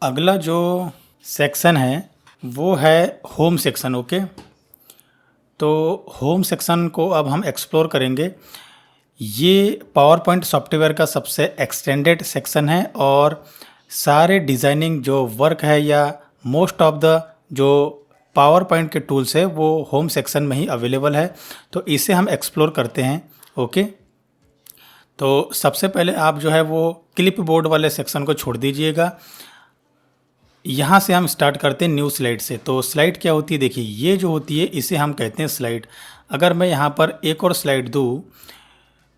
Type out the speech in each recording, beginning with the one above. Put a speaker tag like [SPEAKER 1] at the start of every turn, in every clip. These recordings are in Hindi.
[SPEAKER 1] अगला जो सेक्शन है वो है होम सेक्शन। ओके, तो होम सेक्शन को अब हम एक्सप्लोर करेंगे। ये पावर पॉइंट सॉफ्टवेयर का सबसे एक्सटेंडेड सेक्शन है और सारे डिज़ाइनिंग जो वर्क है या मोस्ट ऑफ द जो पावर पॉइंट के टूल्स है वो होम सेक्शन में ही अवेलेबल है। तो इसे हम एक्सप्लोर करते हैं। ओके, तो सबसे पहले आप जो है वो क्लिप बोर्ड वाले सेक्शन को छोड़ दीजिएगा। यहाँ से हम स्टार्ट करते हैं न्यू स्लाइड से। तो स्लाइड क्या होती है, देखिए ये जो होती है इसे हम कहते हैं स्लाइड। अगर मैं यहाँ पर एक और स्लाइड दूँ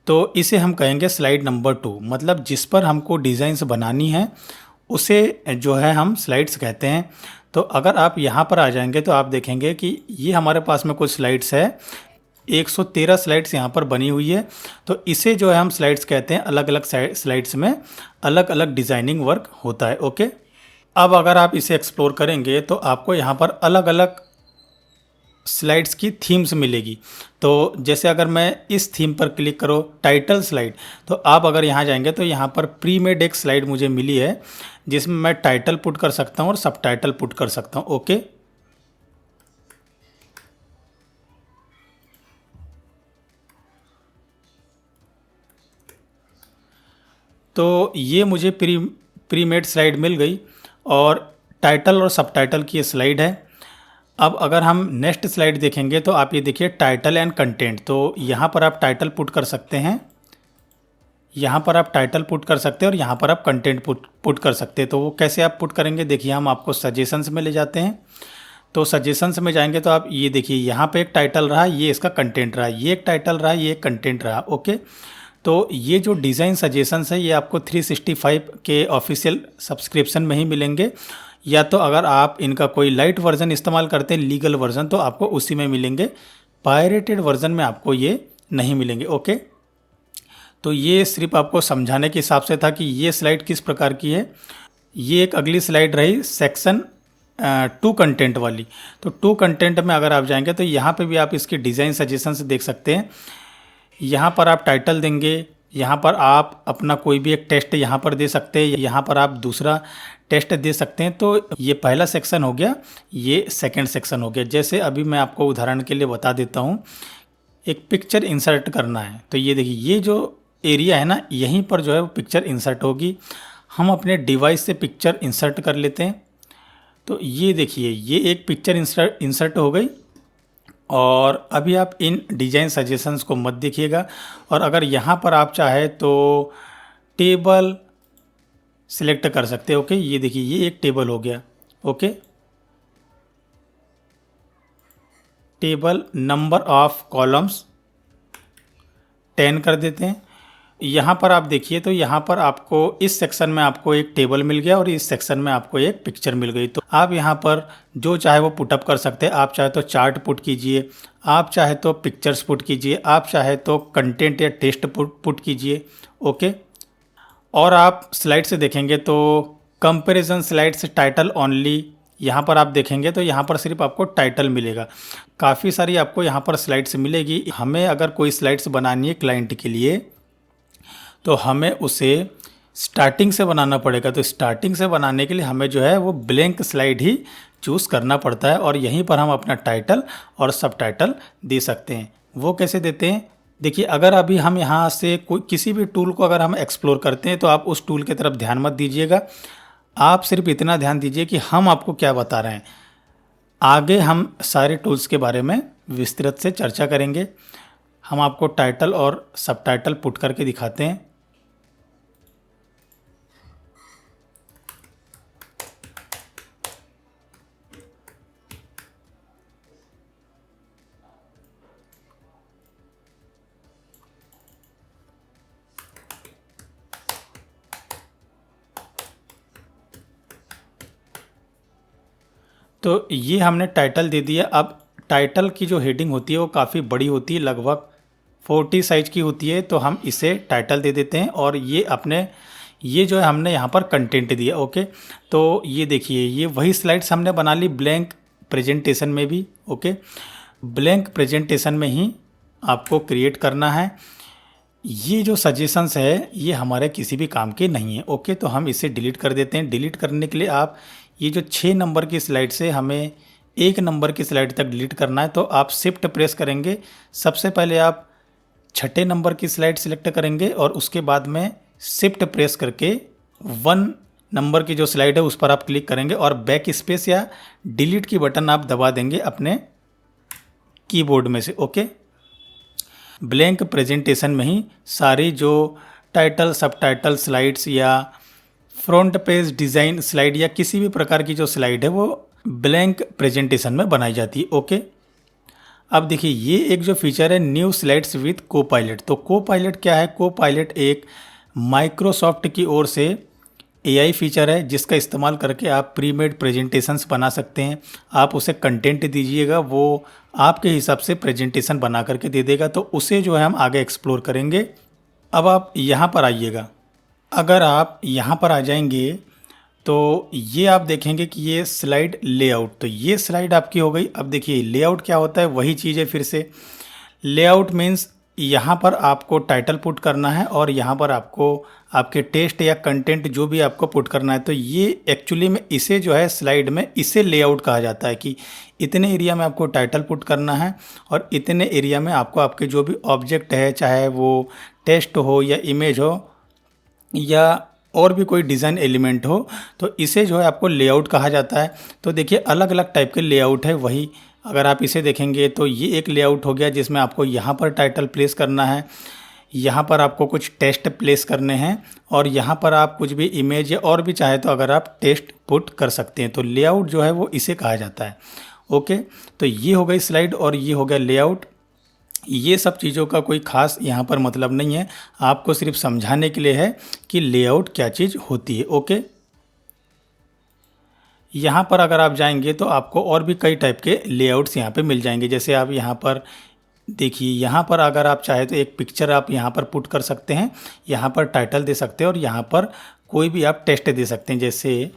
[SPEAKER 1] तो इसे हम कहेंगे स्लाइड नंबर 2। मतलब जिस पर हमको डिज़ाइंस बनानी है उसे जो है हम स्लाइड्स कहते हैं। तो अगर आप यहाँ पर आ जाएंगे तो आप देखेंगे कि ये हमारे पास में कुछ स्लाइड्स है, 113 स्लाइड्स यहाँ पर बनी हुई है। तो इसे जो है हम स्लाइड्स कहते हैं। अलग अलग स्लाइड्स में अलग अलग डिज़ाइनिंग वर्क होता है। ओके, अब अगर आप इसे एक्सप्लोर करेंगे तो आपको यहाँ पर अलग अलग स्लाइड्स की थीम्स मिलेगी। तो जैसे अगर मैं इस थीम पर क्लिक करो टाइटल स्लाइड, तो आप अगर यहाँ जाएंगे तो यहाँ पर प्री मेड एक स्लाइड मुझे मिली है जिसमें मैं टाइटल पुट कर सकता हूँ और सब टाइटल पुट कर सकता हूँ। ओके, तो ये मुझे प्री मेड स्लाइड मिल गई और टाइटल और सब टाइटल की ये स्लाइड है। अब अगर हम नेक्स्ट स्लाइड देखेंगे तो आप ये देखिए टाइटल एंड कंटेंट। तो यहाँ पर आप टाइटल पुट कर सकते हैं, यहाँ पर आप टाइटल पुट कर सकते हैं और यहाँ पर आप कंटेंट पुट कर सकते हैं। तो वो कैसे आप पुट करेंगे, देखिए हम आपको सजेशंस में ले जाते हैं। तो सजेशंस में जाएंगे तो आप ये देखिए यहाँ पे एक टाइटल रहा, ये इसका कंटेंट रहा, ये एक टाइटल रहा, ये एक कंटेंट रहा। ओके, तो ये जो डिज़ाइन सजेशंस है ये आपको 365 के ऑफिशियल सब्सक्रिप्शन में ही मिलेंगे, या तो अगर आप इनका कोई लाइट वर्जन इस्तेमाल करते हैं लीगल वर्जन तो आपको उसी में मिलेंगे। पायरेटेड वर्जन में आपको ये नहीं मिलेंगे। ओके, तो ये सिर्फ आपको समझाने के हिसाब से था कि ये स्लाइड किस प्रकार की है। ये एक अगली स्लाइड रही सेक्शन 2 कंटेंट वाली। तो 2 कंटेंट में अगर आप जाएंगे तो यहाँ पे भी आप इसके डिज़ाइन सजेशंस देख सकते हैं। यहाँ पर आप टाइटल देंगे, यहाँ पर आप अपना कोई भी एक टेस्ट यहाँ पर दे सकते हैं, यहाँ पर आप दूसरा टेस्ट दे सकते हैं। तो ये पहला सेक्शन हो गया, ये सेकंड सेक्शन हो गया। जैसे अभी मैं आपको उदाहरण के लिए बता देता हूँ, एक पिक्चर इंसर्ट करना है तो ये देखिए ये जो एरिया है ना यहीं पर जो है वो पिक्चर इंसर्ट होगी। हम अपने डिवाइस से पिक्चर इंसर्ट कर लेते हैं। तो ये देखिए ये एक पिक्चर इंसर्ट हो गई। और अभी आप इन डिजाइन सजेशंस को मत देखिएगा, और अगर यहाँ पर आप चाहे तो टेबल सिलेक्ट कर सकते हैं। ओके, ये देखिए ये एक टेबल हो गया। Okay, table number of columns 10 कर देते हैं। यहाँ पर आप देखिए तो यहाँ पर आपको इस सेक्शन में आपको एक टेबल मिल गया और इस सेक्शन में आपको एक पिक्चर मिल गई। तो आप यहाँ पर जो चाहे वो पुटअप कर सकते हैं। आप चाहे तो चार्ट पुट कीजिए, आप चाहे तो पिक्चर्स पुट कीजिए, आप चाहे तो कंटेंट या टेक्स्ट पुट कीजिए। ओके, और आप स्लाइड से देखेंगे तो कंपैरिजन स्लाइड्स टाइटल ओनली, यहाँ पर आप देखेंगे तो यहाँ पर सिर्फ आपको टाइटल मिलेगा। काफ़ी सारी आपको यहाँ पर स्लाइड्स मिलेगी। हमें अगर कोई स्लाइड्स बनानी है क्लाइंट के लिए तो हमें उसे स्टार्टिंग से बनाना पड़ेगा। तो स्टार्टिंग से बनाने के लिए हमें जो है वो ब्लैंक स्लाइड ही चूज़ करना पड़ता है और यहीं पर हम अपना टाइटल और सब टाइटल दे सकते हैं। वो कैसे देते हैं, देखिए अगर अभी हम यहाँ से कोई किसी भी टूल को अगर हम एक्सप्लोर करते हैं तो आप उस टूल की तरफ ध्यान मत दीजिएगा। आप सिर्फ इतना ध्यान दीजिए कि हम आपको क्या बता रहे हैं। आगे हम सारे टूल्स के बारे में विस्तृत से चर्चा करेंगे। हम आपको टाइटल और सब टाइटल पुट करके दिखाते हैं। तो ये हमने टाइटल दे दिया। अब टाइटल की जो हेडिंग होती है वो काफ़ी बड़ी होती है, लगभग 40 साइज की होती है। तो हम इसे टाइटल दे देते हैं और ये अपने ये जो है हमने यहाँ पर कंटेंट दिया। ओके, तो ये देखिए ये वही स्लाइड्स हमने बना ली ब्लैंक प्रेजेंटेशन में भी। ओके, ब्लैंक प्रेजेंटेशन में ही आपको क्रिएट करना है। ये जो सजेशंस है ये हमारे किसी भी काम के नहीं है। ओके, तो हम इसे डिलीट कर देते हैं। डिलीट करने के लिए आप ये जो 6 नंबर की स्लाइड से हमें 1 नंबर की स्लाइड तक डिलीट करना है, तो आप शिफ्ट प्रेस करेंगे। सबसे पहले आप छठे नंबर की स्लाइड सिलेक्ट करेंगे और उसके बाद में शिफ्ट प्रेस करके 1 नंबर की जो स्लाइड है उस पर आप क्लिक करेंगे और बैक स्पेस या डिलीट की बटन आप दबा देंगे अपने कीबोर्ड में से। ओके, ब्लैंक प्रेजेंटेशन में ही सारी जो टाइटल, सब टाइटल स्लाइड्स या फ्रंट पेज डिज़ाइन स्लाइड या किसी भी प्रकार की जो स्लाइड है वो ब्लैंक प्रेजेंटेशन में बनाई जाती है। ओके, अब देखिए ये एक जो फीचर है न्यू स्लाइड्स विद कोपायलट। तो कोपायलट क्या है? कोपायलट एक माइक्रोसॉफ्ट की ओर से एआई फीचर है जिसका इस्तेमाल करके आप प्रीमेड प्रेजेंटेशंस बना सकते हैं। आप उसे कंटेंट दीजिएगा, वो आपके हिसाब से प्रेजेंटेशन बना करके दे देगा। तो उसे जो है हम आगे एक्सप्लोर करेंगे। अब आप यहाँ पर आइएगा। अगर आप यहाँ पर आ जाएंगे तो ये आप देखेंगे कि ये स्लाइड लेआउट, तो ये स्लाइड आपकी हो गई। अब देखिए लेआउट क्या होता है, वही चीज़ है फिर से। लेआउट मीन्स यहाँ पर आपको टाइटल पुट करना है और यहाँ पर आपको आपके टेक्स्ट या कंटेंट जो भी आपको पुट करना है। तो ये एक्चुअली में इसे जो है स्लाइड में इसे लेआउट कहा जाता है कि इतने एरिया में आपको टाइटल पुट करना है और इतने एरिया में आपको आपके जो भी ऑब्जेक्ट है, चाहे वो टेक्स्ट हो या इमेज हो या और भी कोई डिज़ाइन एलिमेंट हो, तो इसे जो है आपको लेआउट कहा जाता है। तो देखिए अलग अलग टाइप के लेआउट है। वही अगर आप इसे देखेंगे तो ये एक लेआउट हो गया जिसमें आपको यहाँ पर टाइटल प्लेस करना है, यहाँ पर आपको कुछ टेक्स्ट प्लेस करने हैं और यहाँ पर आप कुछ भी इमेज या और भी चाहे तो अगर आप टेक्स्ट पुट कर सकते हैं। तो लेआउट जो है वो इसे कहा जाता है। ओके, तो ये हो गई स्लाइड और ये हो गया लेआउट। ये सब चीज़ों का कोई ख़ास यहाँ पर मतलब नहीं है, आपको सिर्फ समझाने के लिए है कि लेआउट क्या चीज़ होती है। ओके, यहाँ पर अगर आप जाएंगे तो आपको और भी कई टाइप के लेआउट्स यहाँ पे मिल जाएंगे। जैसे आप यहाँ पर देखिए, यहाँ पर अगर आप चाहे तो एक पिक्चर आप यहाँ पर पुट कर सकते हैं, यहाँ पर टाइटल दे सकते हैं और यहाँ पर कोई भी आप टेक्स्ट दे सकते हैं। जैसे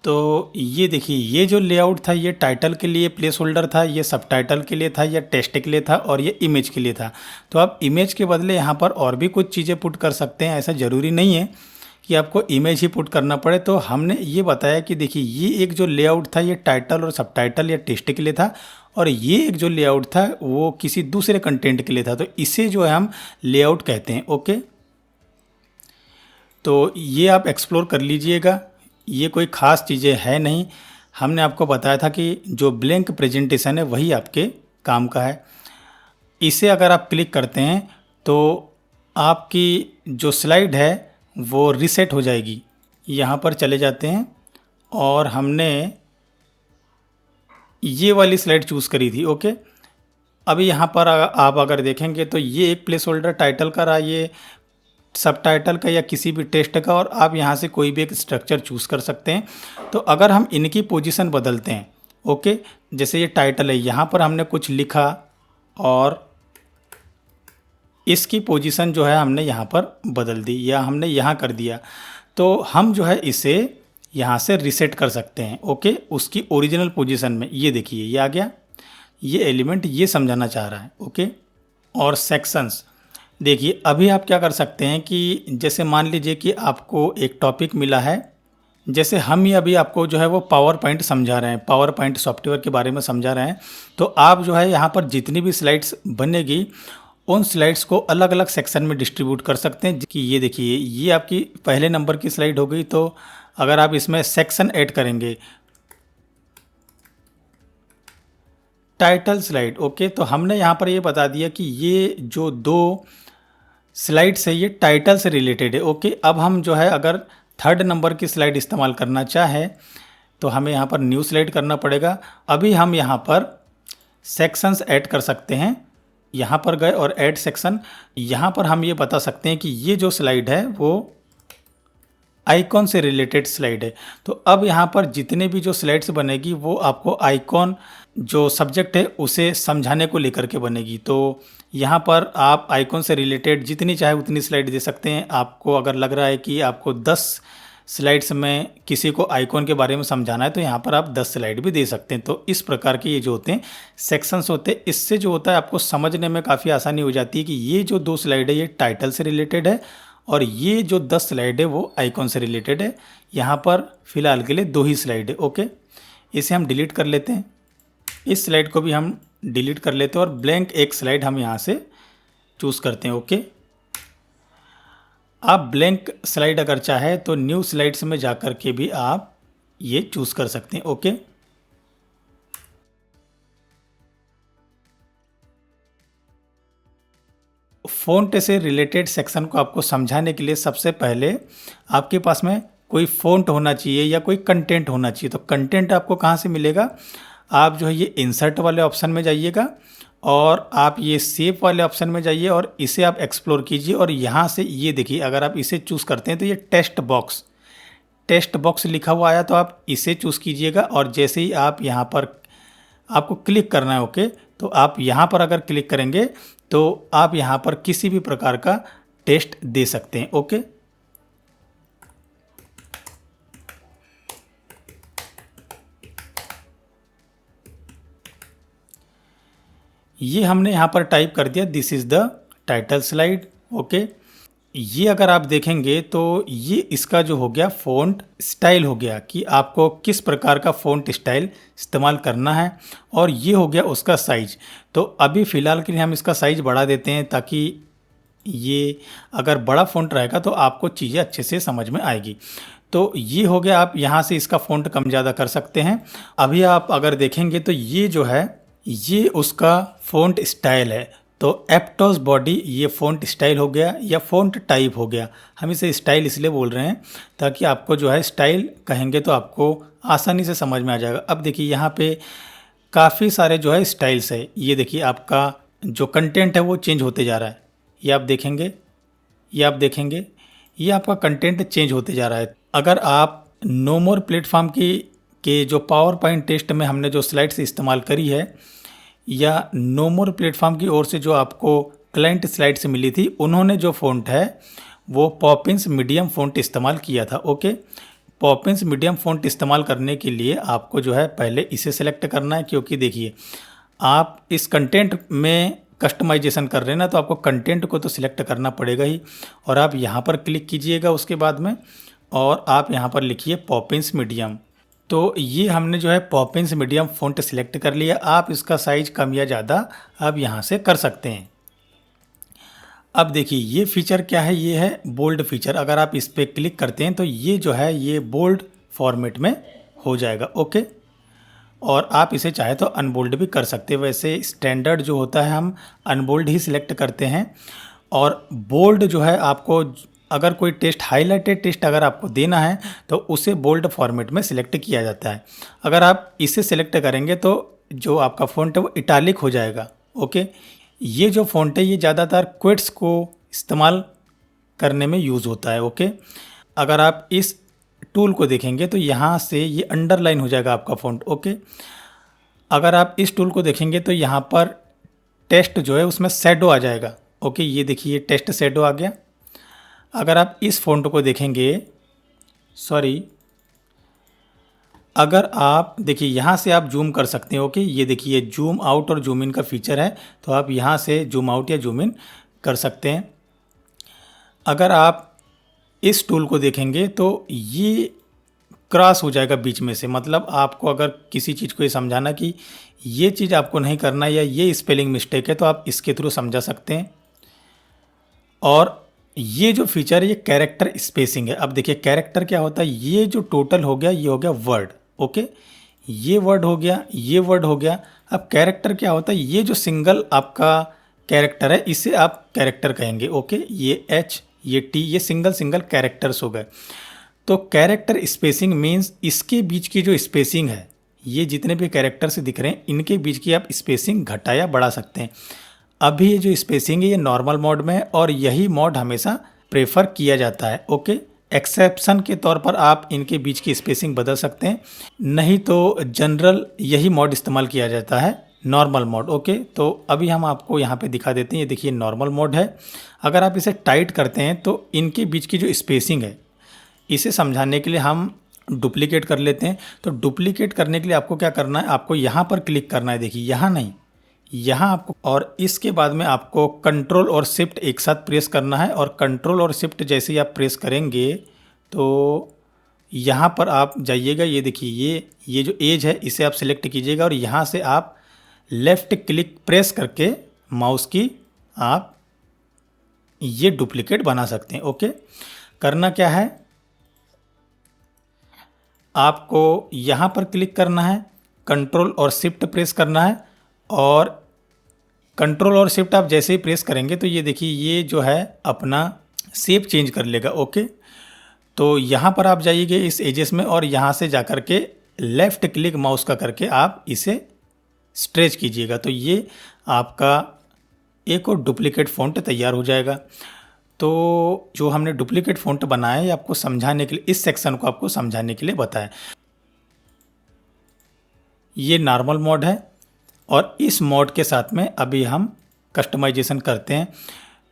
[SPEAKER 1] तो ये देखिए ये जो लेआउट था ये टाइटल के लिए प्लेस होल्डर था, ये सब टाइटल के लिए था, ये टेक्स्ट के लिए था और ये इमेज के लिए था। तो आप इमेज के बदले यहाँ पर और भी कुछ चीज़ें पुट कर सकते हैं। ऐसा ज़रूरी नहीं है कि आपको इमेज ही पुट करना पड़े। तो हमने ये बताया कि देखिए ये एक जो लेआउट था ये टाइटल और सब टाइटल या टेक्स्ट के लिए था और ये एक जो लेआउट था वो किसी दूसरे कंटेंट के लिए था। तो इसे जो है हम लेआउट कहते हैं। ओके, तो ये आप एक्सप्लोर कर लीजिएगा, ये कोई ख़ास चीज़ें है नहीं। हमने आपको बताया था कि जो ब्लैंक प्रेजेंटेशन है वही आपके काम का है। इसे अगर आप क्लिक करते हैं तो आपकी जो स्लाइड है वो रीसेट हो जाएगी। यहाँ पर चले जाते हैं और हमने ये वाली स्लाइड चूज़ करी थी। ओके, अभी यहाँ पर आप अगर देखेंगे तो ये एक प्लेस होल्डर टाइटल का रहा, ये सब टाइटल का या किसी भी टेक्स्ट का, और आप यहाँ से कोई भी एक स्ट्रक्चर चूज़ कर सकते हैं। तो अगर हम इनकी पोजीशन बदलते हैं, ओके, जैसे ये टाइटल है यहाँ पर हमने कुछ लिखा और इसकी पोजीशन जो है हमने यहाँ पर बदल दी या हमने यहाँ कर दिया, तो हम जो है इसे यहाँ से रीसेट कर सकते हैं। ओके, उसकी ओरिजिनल पोजीशन में। ये देखिए ये आ गया, ये एलिमेंट ये समझाना चाह रहा है। ओके, और सेक्शंस देखिए अभी आप क्या कर सकते हैं कि जैसे मान लीजिए कि आपको एक टॉपिक मिला है, जैसे हम ही अभी आपको जो है वो पावर पॉइंट समझा रहे हैं, पावर पॉइंट सॉफ्टवेयर के बारे में समझा रहे हैं। तो आप जो है यहाँ पर जितनी भी स्लाइड्स बनेगी उन स्लाइड्स को अलग अलग सेक्शन में डिस्ट्रीब्यूट कर सकते हैं। कि ये देखिए ये आपकी पहले नंबर की स्लाइड हो गई। तो अगर आप इसमें सेक्शन ऐड करेंगे, टाइटल स्लाइड, ओके, तो हमने यहाँ पर ये बता दिया कि ये जो 2 स्लाइड्स है ये टाइटल से रिलेटेड है। ओके, अब हम जो है अगर 3rd नंबर की स्लाइड इस्तेमाल करना चाहें तो हमें यहाँ पर न्यू स्लाइड करना पड़ेगा। अभी हम यहाँ पर सेक्शंस ऐड कर सकते हैं, यहाँ पर गए और ऐड सेक्शन। यहाँ पर हम ये बता सकते हैं कि ये जो स्लाइड है वो आइकॉन से रिलेटेड स्लाइड है। तो अब यहाँ पर जितने भी जो स्लाइड्स बनेगी वो आपको आइकॉन जो सब्जेक्ट है उसे समझाने को लेकर के बनेगी। तो यहाँ पर आप आइकॉन से रिलेटेड जितनी चाहे उतनी स्लाइड दे सकते हैं। आपको अगर लग रहा है कि आपको 10 स्लाइड्स में किसी को आइकॉन के बारे में समझाना है तो यहाँ पर आप 10 स्लाइड भी दे सकते हैं। तो इस प्रकार के ये जो होते हैं सेक्शंस होते हैं, इससे जो होता है आपको समझने में काफ़ी आसानी हो जाती है कि ये जो 2 स्लाइड है ये टाइटल से रिलेटेड है और ये जो 10 स्लाइड है वो आइकॉन से रिलेटेड है। यहाँ पर फिलहाल के लिए 2 ही स्लाइड है। ओके, इसे हम डिलीट कर लेते हैं। इस स्लाइड को भी हम डिलीट कर लेते हैं और ब्लैंक एक स्लाइड हम यहाँ से चूज़ करते हैं। ओके, आप ब्लैंक स्लाइड अगर चाहे तो न्यू स्लाइड्स में जाकर के भी आप ये चूज़ कर सकते हैं। ओके, फ़ॉन्ट से रिलेटेड सेक्शन को आपको समझाने के लिए सबसे पहले आपके पास में कोई फ़ॉन्ट होना चाहिए या कोई कंटेंट होना चाहिए। तो कंटेंट आपको कहाँ से मिलेगा? आप जो है ये इंसर्ट वाले ऑप्शन में जाइएगा और आप ये शेप वाले ऑप्शन में जाइए और इसे आप एक्सप्लोर कीजिए और यहाँ से ये देखिए, अगर आप इसे चूज़ करते हैं तो ये टेक्स्ट बॉक्स लिखा हुआ आया तो आप इसे चूज़ कीजिएगा और जैसे ही आप यहाँ पर आपको क्लिक करना है। ओके, तो आप यहाँ पर अगर क्लिक करेंगे तो आप यहाँ पर किसी भी प्रकार का टेक्स्ट दे सकते हैं। ओके, ये हमने यहाँ पर टाइप कर दिया, this is the title slide. Okay, ये अगर आप देखेंगे तो ये इसका जो हो गया फ़ॉन्ट स्टाइल हो गया कि आपको किस प्रकार का फ़ॉन्ट स्टाइल इस्तेमाल करना है और ये हो गया उसका साइज़। तो अभी फ़िलहाल के लिए हम इसका साइज़ बढ़ा देते हैं ताकि ये अगर बड़ा फ़ॉन्ट रहेगा तो आपको चीज़ें अच्छे से समझ में आएगी। तो ये हो गया, आप यहाँ से इसका फ़ॉन्ट कम ज़्यादा कर सकते हैं। अभी आप अगर देखेंगे तो ये जो है ये उसका फ़ॉन्ट स्टाइल है। तो एप्टोस बॉडी ये फ़ॉन्ट स्टाइल हो गया या फ़ॉन्ट टाइप हो गया। हम इसे स्टाइल इसलिए बोल रहे हैं ताकि आपको जो है स्टाइल कहेंगे तो आपको आसानी से समझ में आ जाएगा। अब देखिए यहाँ पे काफ़ी सारे जो है स्टाइल्स है। ये देखिए आपका जो कंटेंट है वो चेंज होते जा रहा है। ये आप देखेंगे ये आपका कंटेंट चेंज होते जा रहा है। अगर आप नो मोर प्लेटफॉर्म के जो पावर पॉइंट टेस्ट में हमने जो स्लाइड्स इस्तेमाल करी है या नो मोर प्लेटफॉर्म की ओर से जो आपको क्लाइंट स्लाइड से मिली थी, उन्होंने जो फ़ॉन्ट है वो पॉपिंस मीडियम फ़ॉन्ट इस्तेमाल किया था। ओके, पॉपिंस मीडियम फ़ॉन्ट इस्तेमाल करने के लिए आपको जो है पहले इसे सेलेक्ट करना है, क्योंकि देखिए आप इस कंटेंट में कस्टमाइजेशन कर रहे हैं ना, तो आपको कंटेंट को तो सिलेक्ट करना पड़ेगा ही। और आप यहाँ पर क्लिक कीजिएगा उसके बाद में और आप यहाँ पर लिखिए पॉपिंस मीडियम। तो ये हमने जो है पॉपिंस मीडियम फ़ॉन्ट सिलेक्ट कर लिया। आप इसका साइज़ कम या ज़्यादा आप यहाँ से कर सकते हैं। अब देखिए ये फीचर क्या है, ये है बोल्ड फीचर। अगर आप इस पर क्लिक करते हैं तो ये जो है ये बोल्ड फॉर्मेट में हो जाएगा। ओके, और आप इसे चाहे तो अनबोल्ड भी कर सकते हैं। वैसे स्टैंडर्ड जो होता है हम अनबोल्ड ही सिलेक्ट करते हैं और बोल्ड जो है आपको अगर कोई टेक्स्ट हाईलाइटेड टेक्स्ट अगर आपको देना है तो उसे बोल्ड फॉर्मेट में सिलेक्ट किया जाता है। अगर आप इसे सिलेक्ट करेंगे तो जो आपका फ़ॉन्ट है वो इटालिक हो जाएगा। ओके, ये जो फ़ॉन्ट है ये ज़्यादातर क्वेट्स को इस्तेमाल करने में यूज़ होता है। ओके, अगर आप इस टूल को देखेंगे तो यहाँ से ये अंडरलाइन हो जाएगा आपका फ़ॉन्ट। ओके, अगर आप इस टूल को देखेंगे तो यहाँ पर टेक्स्ट जो है उसमें शैडो आ जाएगा। ओके, ये देखिए टेक्स्ट शैडो आ गया। अगर आप इस फ़ॉन्ट को देखेंगे, अगर आप देखिए यहाँ से आप जूम कर सकते हैं। ओके, ये देखिए जूम आउट और जूम इन का फीचर है, तो आप यहाँ से जूम आउट या जूम इन कर सकते हैं। अगर आप इस टूल को देखेंगे तो ये क्रॉस हो जाएगा बीच में से, मतलब आपको अगर किसी चीज़ को ये समझाना कि ये चीज़ आपको नहीं करना या ये स्पेलिंग मिस्टेक है तो आप इसके थ्रू समझा सकते हैं। और ये जो फीचर है ये कैरेक्टर स्पेसिंग है। अब देखिए कैरेक्टर क्या होता है, ये जो टोटल हो गया ये हो गया वर्ड। ओके, ये वर्ड हो गया, ये वर्ड हो गया। अब कैरेक्टर क्या होता है, ये जो सिंगल आपका कैरेक्टर है इसे आप कैरेक्टर कहेंगे। ओके, ये एच ये टी ये सिंगल कैरेक्टर्स हो गए। तो कैरेक्टर स्पेसिंग मीन्स इसके बीच की जो स्पेसिंग है, ये जितने भी कैरेक्टर्स दिख रहे हैं इनके बीच की आप स्पेसिंग घटा या बढ़ा सकते हैं। अभी ये जो स्पेसिंग है ये नॉर्मल मोड में है और यही मोड हमेशा प्रेफर किया जाता है। ओके, एक्सेप्शन के तौर पर आप इनके बीच की स्पेसिंग बदल सकते हैं, नहीं तो जनरल यही मोड इस्तेमाल किया जाता है, नॉर्मल मोड। ओके, तो अभी हम आपको यहाँ पे दिखा देते हैं। ये देखिए नॉर्मल मोड है। अगर आप इसे टाइट करते हैं तो इनके बीच की जो स्पेसिंग है इसे समझाने के लिए हम डुप्लीकेट कर लेते हैं। तो डुप्लीकेट करने के लिए आपको क्या करना है, आपको यहाँ पर क्लिक करना है, देखिए यहाँ नहीं, यहाँ आपको, और इसके बाद में आपको कंट्रोल और शिफ्ट एक साथ प्रेस करना है। और कंट्रोल और शिफ्ट जैसे ही आप प्रेस करेंगे तो यहाँ पर आप जाइएगा, ये देखिए ये जो एज है इसे आप सिलेक्ट कीजिएगा और यहाँ से आप लेफ़्ट क्लिक प्रेस करके माउस की आप ये डुप्लीकेट बना सकते हैं। ओके, करना क्या है, आपको यहाँ पर क्लिक करना है, कंट्रोल और शिफ्ट प्रेस करना है, और कंट्रोल और शिफ्ट आप जैसे ही प्रेस करेंगे तो ये देखिए ये जो है अपना शेप चेंज कर लेगा। ओके, तो यहाँ पर आप जाइएगा इस एजेस में और यहाँ से जा कर के लेफ़्ट क्लिक माउस का करके आप इसे स्ट्रेच कीजिएगा, तो ये आपका एक और डुप्लीकेट फ़ॉन्ट तैयार हो जाएगा। तो जो हमने डुप्लीकेट फ़ॉन्ट बनाया है आपको समझाने के लिए, इस सेक्शन को आपको समझाने के लिए बताया। ये नॉर्मल मोड है और इस मोड के साथ में अभी हम कस्टमाइजेशन करते हैं।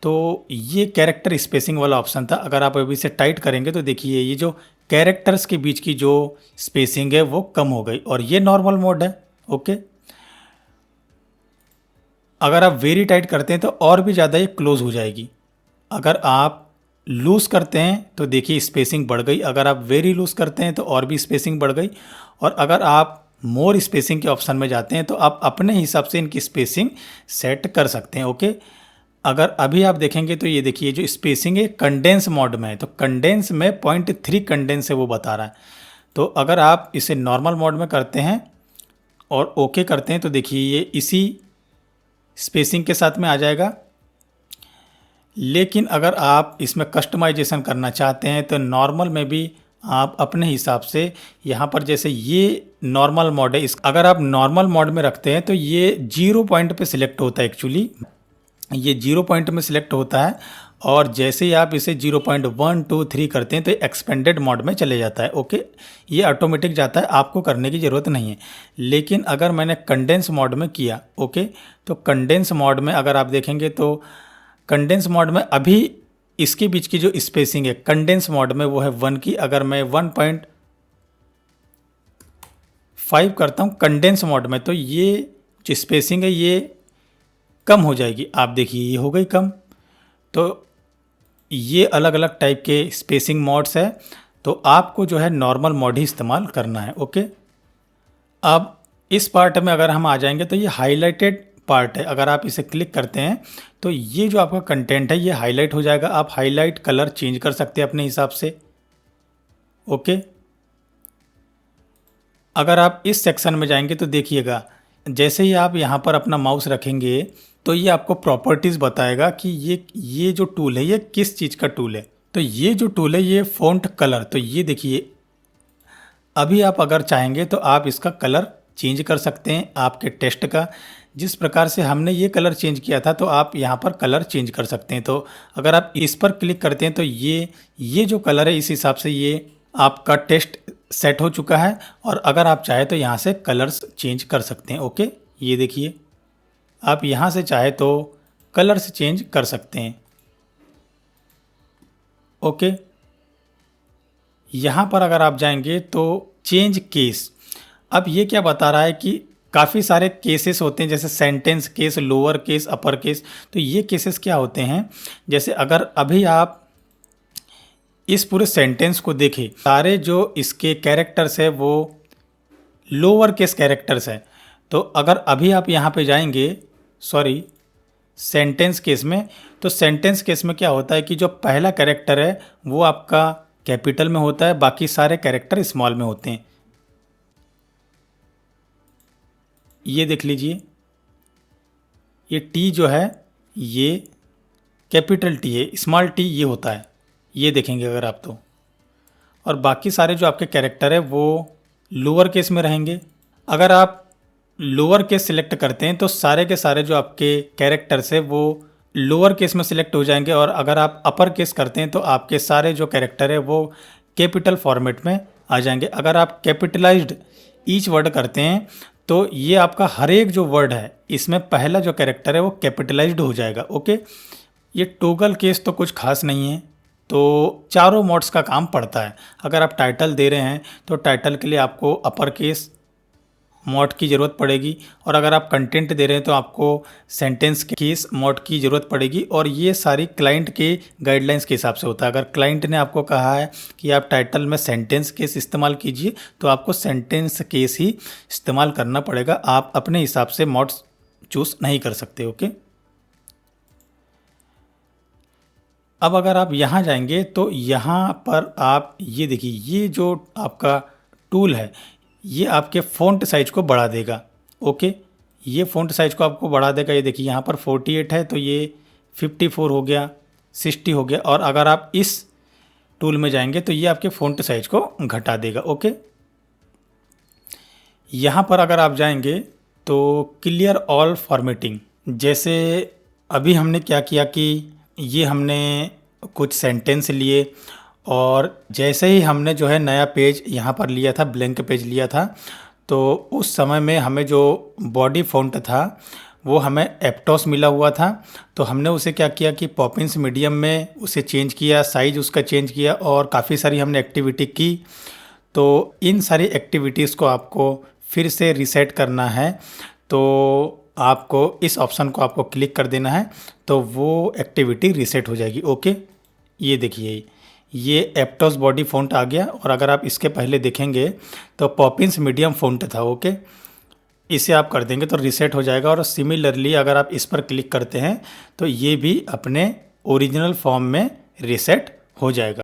[SPEAKER 1] तो ये कैरेक्टर स्पेसिंग वाला ऑप्शन था, अगर आप अभी इसे टाइट करेंगे तो देखिए ये जो कैरेक्टर्स के बीच की जो स्पेसिंग है वो कम हो गई, और ये नॉर्मल मोड है। ओके, अगर आप वेरी टाइट करते हैं तो और भी ज़्यादा ये क्लोज हो जाएगी। अगर आप लूज़ करते हैं तो देखिए स्पेसिंग बढ़ गई, अगर आप वेरी लूज़ करते हैं तो और भी स्पेसिंग बढ़ गई, और अगर आप मोर स्पेसिंग के ऑप्शन में जाते हैं तो आप अपने हिसाब से इनकी स्पेसिंग सेट कर सकते हैं। ओके, अगर अभी आप देखेंगे तो ये देखिए जो स्पेसिंग है कंडेंस मोड में है, तो कंडेंस में 0.3 कंडेंस है वो बता रहा है। तो अगर आप इसे नॉर्मल मोड में करते हैं और ओके करते हैं तो देखिए ये इसी स्पेसिंग के साथ में आ जाएगा। लेकिन अगर आप इसमें कस्टमाइजेशन करना चाहते हैं तो नॉर्मल में भी आप अपने हिसाब से यहाँ पर, जैसे ये नॉर्मल मोड है, इस अगर आप नॉर्मल मोड में रखते हैं तो ये 0 पॉइंट पे सिलेक्ट होता है। एक्चुअली ये 0 पॉइंट में सिलेक्ट होता है, और जैसे ही आप इसे 0.1 2 3 करते हैं तो एक्सपेंडेड मोड में चले जाता है। ओके, ये ऑटोमेटिक जाता है, आपको करने की ज़रूरत नहीं है। लेकिन अगर मैंने कंडेंस मोड में किया, ओके, तो कंडेंस मोड में अगर आप देखेंगे तो कंडेंस मोड में अभी इसके बीच की जो स्पेसिंग है कंडेंस मोड में वो है 1 की। अगर मैं 1.5 करता हूँ कंडेंस मोड में तो ये जो स्पेसिंग है ये कम हो जाएगी। आप देखिए ये हो गई कम। तो ये अलग अलग टाइप के स्पेसिंग मोड्स है, तो आपको जो है नॉर्मल मोड ही इस्तेमाल करना है। ओके, अब इस पार्ट में अगर हम आ जाएंगे तो ये हाईलाइटेड पार्ट है, अगर आप इसे क्लिक करते हैं तो ये जो आपका कंटेंट है ये हाईलाइट हो जाएगा। आप हाईलाइट कलर चेंज कर सकते हैं अपने हिसाब से। ओके, अगर आप इस सेक्शन में जाएंगे तो देखिएगा जैसे ही आप यहाँ पर अपना माउस रखेंगे तो ये आपको प्रॉपर्टीज़ बताएगा कि ये जो टूल है ये किस चीज़ का टूल है। तो ये जो टूल है ये फ़ॉन्ट कलर, तो ये देखिए अभी आप अगर चाहेंगे तो आप इसका कलर चेंज कर सकते हैं आपके टेक्स्ट का। जिस प्रकार से हमने ये कलर चेंज किया था तो आप यहाँ पर कलर चेंज कर सकते हैं। तो अगर आप इस पर क्लिक करते हैं तो ये जो कलर है इस हिसाब से ये आपका टेक्स्ट सेट हो चुका है, और अगर आप चाहे तो यहाँ से कलर्स चेंज कर सकते हैं। ओके, ये देखिए आप यहाँ से चाहे तो कलर्स चेंज कर सकते हैं। ओके, यहाँ पर अगर आप जाएंगे तो चेंज केस, अब ये क्या बता रहा है कि काफ़ी सारे केसेस होते हैं, जैसे sentence case, lower case, upper case. तो ये केसेस क्या होते हैं, जैसे अगर अभी आप इस पूरे सेंटेंस को देखें, सारे जो इसके कैरेक्टर्स है वो लोअर केस कैरेक्टर्स हैं। तो अगर अभी आप यहाँ पे जाएंगे, सॉरी, सेंटेंस केस में, तो सेंटेंस केस में क्या होता है कि जो पहला कैरेक्टर है वो आपका कैपिटल में होता है, बाकी सारे कैरेक्टर स्मॉल में होते हैं। ये देख लीजिए, ये टी जो है ये कैपिटल टी है, स्मॉल टी ये होता है, ये देखेंगे अगर आप तो। और बाकी सारे जो आपके कैरेक्टर है वो लोअर केस में रहेंगे। अगर आप लोअर केस सिलेक्ट करते हैं तो सारे के सारे जो आपके कैरेक्टर्स है वो लोअर केस में सिलेक्ट हो जाएंगे, और अगर आप अपर केस करते हैं तो आपके सारे जो कैरेक्टर है वो कैपिटल फॉर्मेट में आ जाएंगे। अगर आप कैपिटलाइज्ड ईच वर्ड करते हैं तो ये आपका हर एक जो वर्ड है इसमें पहला जो कैरेक्टर है वो कैपिटलाइज्ड हो जाएगा। ओके, ये टोगल केस तो कुछ खास नहीं है, तो चारों मोड्स का काम पड़ता है। अगर आप टाइटल दे रहे हैं तो टाइटल के लिए आपको अपर केस मोड की ज़रूरत पड़ेगी, और अगर आप कंटेंट दे रहे हैं तो आपको सेंटेंस केस मोड की ज़रूरत पड़ेगी। और ये सारी क्लाइंट के गाइडलाइंस के हिसाब से होता है। अगर क्लाइंट ने आपको कहा है कि आप टाइटल में सेंटेंस केस इस्तेमाल कीजिए तो आपको सेंटेंस केस ही इस्तेमाल करना पड़ेगा, आप अपने हिसाब से मोड्स चूज़ नहीं कर सकते। ओके, अब अगर आप यहाँ जाएंगे तो यहाँ पर आप ये देखिए, ये जो आपका टूल है ये आपके फ़ॉन्ट साइज़ को बढ़ा देगा। ओके, ये फ़ॉन्ट साइज़ को आपको बढ़ा देगा। ये देखिए यहाँ पर 48 है तो ये 54 हो गया, 60 हो गया। और अगर आप इस टूल में जाएंगे तो ये आपके फ़ॉन्ट साइज़ को घटा देगा। ओके, यहाँ पर अगर आप जाएंगे तो क्लियर ऑल फॉर्मेटिंग, जैसे अभी हमने क्या किया कि ये हमने कुछ सेंटेंस लिए, और जैसे ही हमने जो है नया पेज यहाँ पर लिया था, ब्लैंक पेज लिया था, तो उस समय में हमें जो बॉडी फ़ॉन्ट था वो हमें एप्टॉस मिला हुआ था। तो हमने उसे क्या किया कि पॉपिंस मीडियम में उसे चेंज किया, साइज़ उसका चेंज किया, और काफ़ी सारी हमने एक्टिविटी की। तो इन सारी एक्टिविटीज़ को आपको फिर से रीसेट करना है, तो आपको इस ऑप्शन को आपको क्लिक कर देना है, तो वो एक्टिविटी रीसेट हो जाएगी। ओके, ये देखिए ये एप्टॉस बॉडी फ़ॉन्ट आ गया, और अगर आप इसके पहले देखेंगे तो पॉपिंस मीडियम फ़ॉन्ट था। ओके, इसे आप कर देंगे तो रीसेट हो जाएगा। और सिमिलरली अगर आप इस पर क्लिक करते हैं तो ये भी अपने ओरिजिनल फॉर्म में रीसेट हो जाएगा।